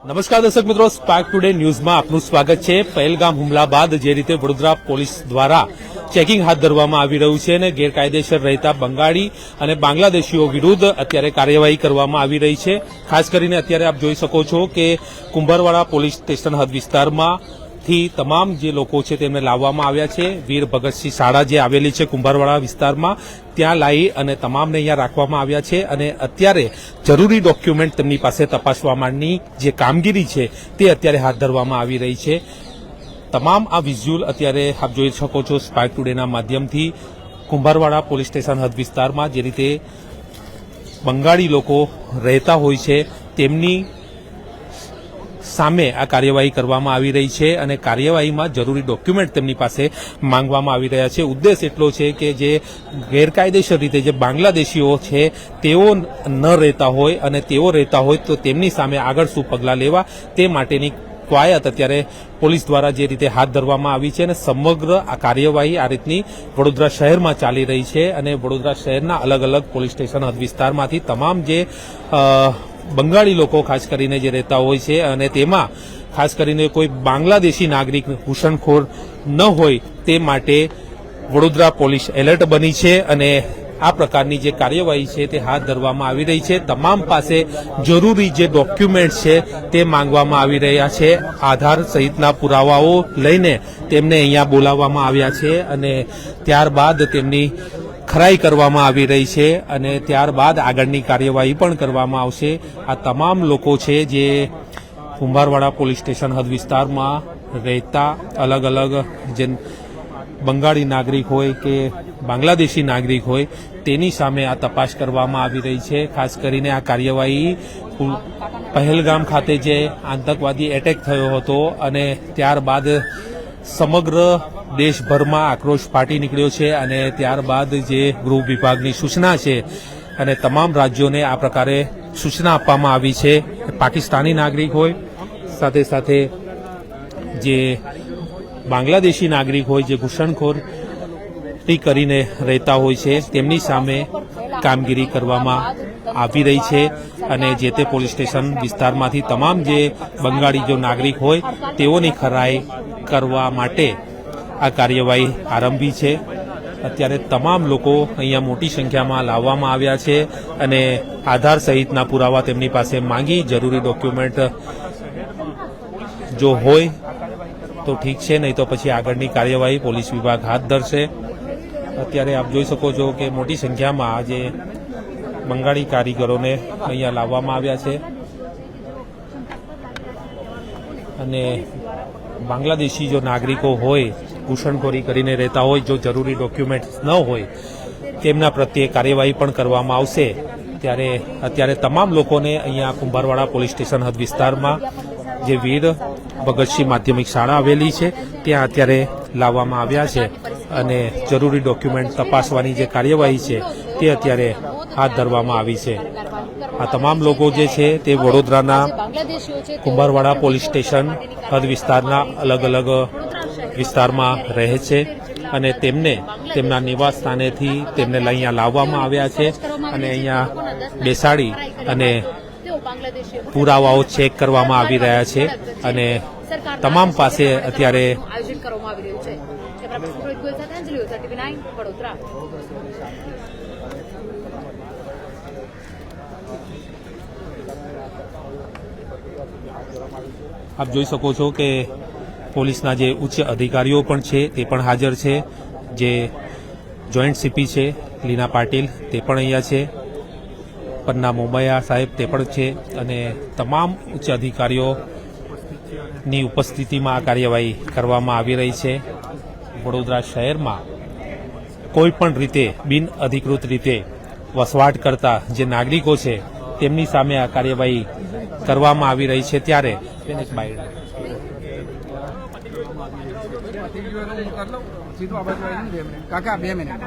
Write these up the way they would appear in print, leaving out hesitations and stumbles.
નમસ્કાર દર્શક મિત્રો, સ્પાર્ક ટુડે ન્યૂઝમાં આપનું સ્વાગત છે। પહેલગામ હુમલા બાદ જે રીતે વડોદરા પોલીસ દ્વારા ચેકિંગ હાથ ધરવામાં આવી રહ્યું છે અને ગેરકાયદેસર રહેતા બંગાળી અને બાંગ્લાદેશીઓ વિરુદ્ધ અત્યારે કાર્યવાહી કરવામાં આવી રહી છે। ખાસ કરીને અત્યારે આપ જોઈ શકો છો કે કુંભારવાડા પોલીસ સ્ટેશન હદ વિસ્તારમાં થી તમામ જે લોકો છે તેમને લાવવામાં આવ્યા છે। વીર ભગતસિંહ શાળા જે આવેલી છે કુંભારવાડા વિસ્તારમાં ત્યાં લાવી અને તમામને અહીંયા રાખવામાં આવ્યા છે અને અત્યારે જરૂરી ડોક્યુમેન્ટ તેમની પાસે તપાસવાની જે કામગીરી છે તે અત્યારે હાથ ધરવામાં આવી રહી છે। તમામ આ વિઝ્યુઅલ અત્યારે આપ જોઈ શકો છો સ્પાર્ક ટુડેના માધ્યમથી કુંભારવાડા પોલીસ સ્ટેશન હદ વિસ્તારમાં જે રીતે બંગાળી લોકો રહેતા હોય છે તેમની સામે આ કાર્યવાહી કરવામાં આવી રહી છે અને કાર્યવાહીમાં જરૂરી ડોક્યુમેન્ટ તેમની પાસે માંગવામાં આવી રહ્યા છે। ઉદ્દેશ એટલો છે કે જે ગેરકાયદેસર રીતે જે બાંગ્લાદેશીઓ છે તેઓ ન રહેતા હોય અને તેઓ રહેતા હોય તો તેમની સામે આગળ શું પગલાં લેવા તે માટેની કવાયત અત્યારે પોલીસ દ્વારા જે રીતે હાથ ધરવામાં આવી છે અને સમગ્ર આ કાર્યવાહી આ રીતની વડોદરા શહેરમાં ચાલી રહી છે અને વડોદરા શહેરના અલગ અલગ પોલીસ સ્ટેશન હદ વિસ્તારમાંથી તમામ જે બંગાળી લોકો ખાસ કરીને જે રહેતા હોય છે અને તેમાં ખાસ કરીને કોઈ બાંગ્લાદેશી નાગરિક ઘૂસણખોર ન હોય તે માટે વડોદરા પોલીસ એલર્ટ બની છે અને આ પ્રકારની જે કાર્યવાહી છે તે હાથ ધરવામાં આવી રહી છે। તમામ પાસે જરૂરી જે ડોક્યુમેન્ટ છે તે માંગવામાં આવી રહ્યા છે। આધાર સહિતના પુરાવાઓ લઈને તેમને અહીંયા બોલાવવામાં આવ્યા છે અને ત્યારબાદ તેમની ખરાઈ કરવામાં આવી રહી છે અને ત્યારબાદ આગળની કાર્યવાહી પણ કરવામાં આવશે। આ તમામ લોકો છે જે કુંભારવાડા પોલીસ સ્ટેશન હદ વિસ્તારમાં રહેતા અલગ અલગ જે બંગાળી નાગરિક હોય કે બાંગ્લાદેશી નાગરિક હોય તેની સામે આ તપાસ કરવામાં આવી રહી છે। ખાસ કરીને આ કાર્યવાહી પહેલગામ ખાતે જે આતંકવાદી એટેક થયો હતો અને ત્યારબાદ સમગ્ર દેશભરમાં આક્રોશ ફાટી નીકળ્યો છે અને ત્યારબાદ જે ગૃહ વિભાગની સૂચના છે અને તમામ રાજ્યોને આ પ્રકારે સૂચના આપવામાં આવી છે। પાકિસ્તાની નાગરિક હોય સાથે સાથે જે બાંગ્લાદેશી નાગરિક હોય જે ઘૂસણખોરી કરીને રહેતા હોય છે તેમની સામે કામગીરી કરવામાં આવી રહી છે અને જે તે પોલીસ સ્ટેશન વિસ્તારમાંથી તમામ જે બંગાળી જો નાગરિક હોય તેઓની ખરાઈ કરવા માટે આ કાર્યવાહી આરંભી છે। અત્યારે તમામ લોકો અહીંયા મોટી સંખ્યામાં લાવવામાં આવ્યા છે અને આધાર સહિતના પુરાવા તેમની પાસે માંગી જરૂરી ડોક્યુમેન્ટ જો હોય તો ઠીક છે, નહીં તો પછી આગળની કાર્યવાહી પોલીસ વિભાગ હાથ ધરશે। અત્યારે આપ જોઈ શકો છો કે મોટી સંખ્યામાં આજે બંગાળી કારીગરોને અહીંયા લાવવામાં આવ્યા છે અને બાંગ્લાદેશી જો નાગરિકો હોય ઘૂસણખોરી કરીને રહેતા હોય જો જરૂરી ડોક્યુમેન્ટ ન હોય તેમના પ્રત્યે કાર્યવાહી પણ કરવામાં આવશે। ત્યારે અત્યારે તમામ લોકોને અહીંયા કુંભારવાડા પોલીસ સ્ટેશન હદ વિસ્તારમાં જે વીર ભગતસિંહ માધ્યમિક શાળા આવેલી છે ત્યાં અત્યારે લાવવામાં આવ્યા છે અને જરૂરી ડોક્યુમેન્ટ તપાસવાની જે કાર્યવાહી છે તે અત્યારે હાથ ધરવામાં આવી છે। આ તમામ લોકો જે છે તે વડોદરાના કુંભારવાડા પોલીસ સ્ટેશન હદ વિસ્તારના અલગ અલગ વિસ્તારમાં રહે છે અને તેમને તેમના નિવાસ સ્થાનેથી તેમને અહીંયા લાવવામાં આવ્યા છે અને અહીંયા બેસાડી અને પુરાવાઓ ચેક કરવામાં આવી રહ્યા છે અને તમામ પાસે અત્યારે આપ જોઈ શકો છો કે પોલીસના જે ઉચ્ચ અધિકારીઓ પણ છે તે પણ હાજર છે। જે જોઈન્ટ સીપી છે લીના પાટીલ તે પણ અહીંયા છે, પન્ના મોમૈયા સાહેબ તે પણ છે અને તમામ ઉચ્ચ અધિકારીઓની ઉપસ્થિતિમાં આ કાર્યવાહી કરવામાં આવી રહી છે। વડોદરા શહેરમાં કોઈ પણ રીતે બિન અધિકૃત રીતે વસવાટ કરતા જે નાગરિકો છે તેમની સામે આ કાર્યવાહી કરવામાં આવી રહી છે। ત્યારે કાકા 2 મિનિટ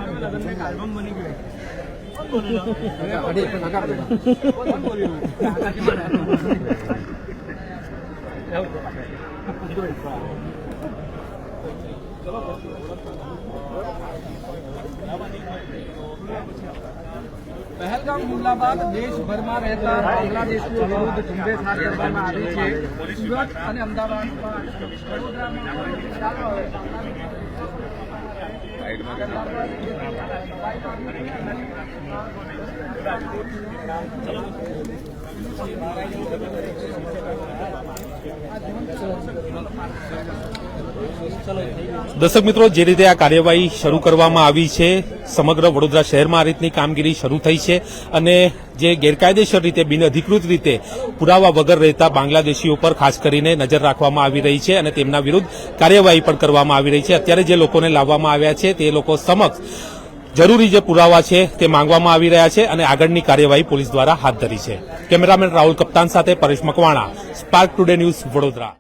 પહેલગામ હુમલા બાદ દેશભરમાં રહેતા બાંગ્લાદેશીઓ વિરુદ્ધ ઝુંબેશ હાથ ધરવામાં આવી છે. સુરત અને અમદાવાદમાં દર્શક મિત્રો, જે રીતે આ કાર્યવાહી શરૂ કરવામાં આવી છે, સમગ્ર વડોદરા શહેરમાં આ રીતની કામગીરી શરૂ થઈ છે અને જે ગેરકાયદેસર રીતે બિનઅધિકૃત રીતે પુરાવા વગર રહેતા બાંગ્લાદેશીઓ પર ખાસ કરીને નજર રાખવામાં આવી રહી છે અને તેમના વિરુદ્ધ કાર્યવાહી પણ કરવામાં આવી રહી છે. અત્યારે જે લોકોને લાવવામાં આવ્યા છે તે લોકો સમક્ષ જરૂરી જે પુરાવા છે તે માંગવામાં આવી રહ્યા છે અને આગળની કાર્યવાહી પોલીસ દ્વારા હાથ ધરી છે. કેમેરામેન રાહુલ કપ્તાન સાથે Paresh Makwana, spark today news, Vadodara.